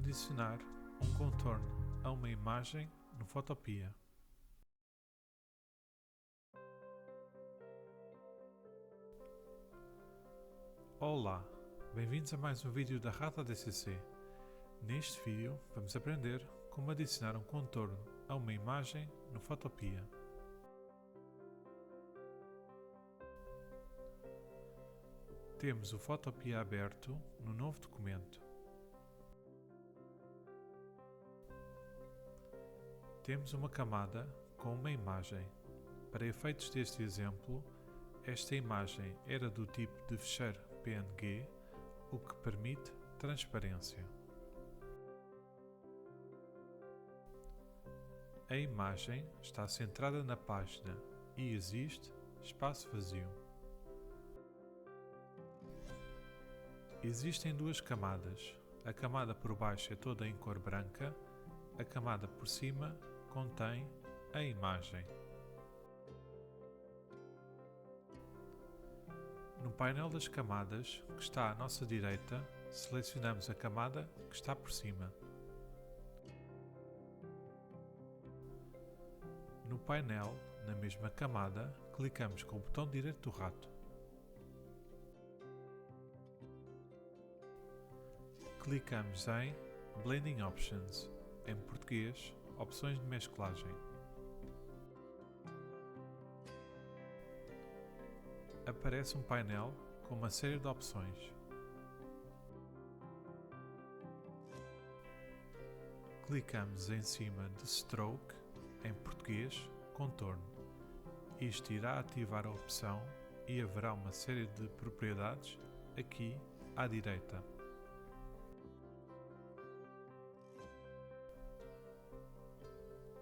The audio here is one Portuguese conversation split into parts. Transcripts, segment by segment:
adicionar um contorno a uma imagem no Photopea. Olá, bem-vindos a mais um vídeo da Rata DCC. Neste vídeo vamos aprender como adicionar um contorno a uma imagem no Photopea. Temos o Photopea aberto no novo documento. Temos uma camada com uma imagem. Para efeitos deste exemplo, esta imagem era do tipo de fecheiro PNG, o que permite transparência. A imagem está centrada na página e existe espaço vazio. Existem duas camadas. A camada por baixo é toda em cor branca, a camada por cima contém a imagem. No painel das camadas, que está à nossa direita, selecionamos a camada que está por cima. No painel, na mesma camada, clicamos com o botão direito do rato. Clicamos em Blending Options, em português, opções de mesclagem. Aparece um painel com uma série de opções. Clicamos em cima de Stroke, em português, contorno. Isto irá ativar a opção e haverá uma série de propriedades aqui à direita.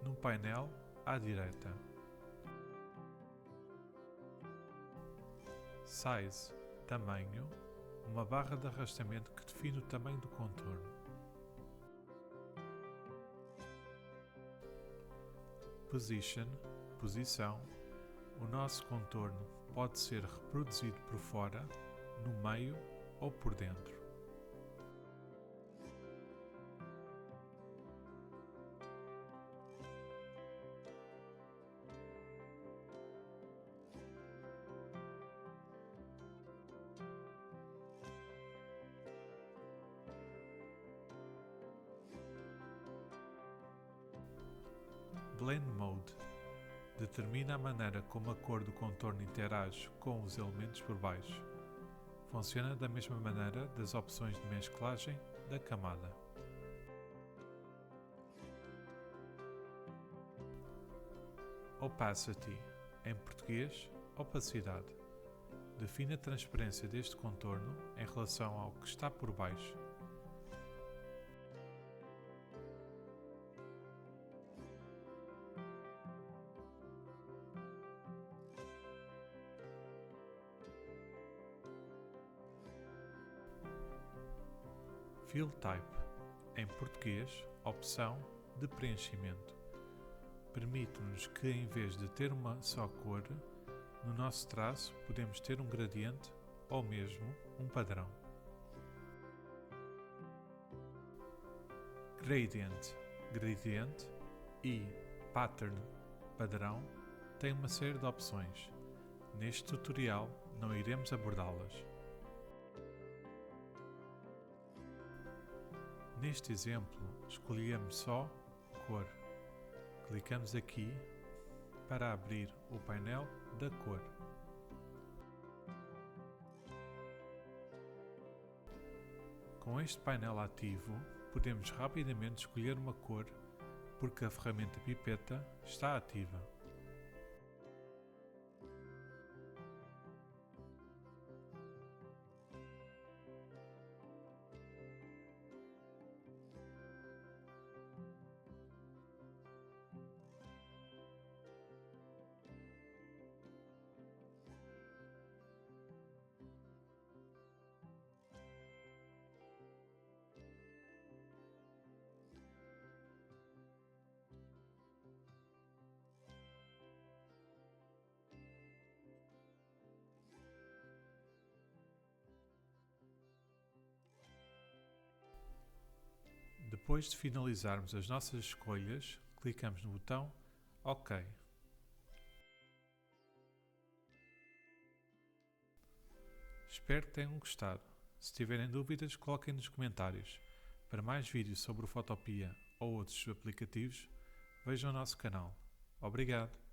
No painel à direita. Size, tamanho, uma barra de arrastamento que define o tamanho do contorno. Position, posição, o nosso contorno pode ser reproduzido por fora, no meio ou por dentro. Blend Mode determina a maneira como a cor do contorno interage com os elementos por baixo. Funciona da mesma maneira das opções de mesclagem da camada. Opacity, em português, opacidade, define a transparência deste contorno em relação ao que está por baixo. Fill Type, em português, opção de preenchimento. Permite-nos que, em vez de ter uma só cor, no nosso traço podemos ter um gradiente ou mesmo um padrão. Gradient, gradiente e Pattern, padrão, têm uma série de opções. Neste tutorial não iremos abordá-las. Neste exemplo, escolhemos só cor. Clicamos aqui para abrir o painel da cor. Com este painel ativo, podemos rapidamente escolher uma cor porque a ferramenta pipeta está ativa. Depois de finalizarmos as nossas escolhas, clicamos no botão OK. Espero que tenham gostado. Se tiverem dúvidas, coloquem nos comentários. Para mais vídeos sobre o Photopea ou outros aplicativos, vejam o nosso canal. Obrigado!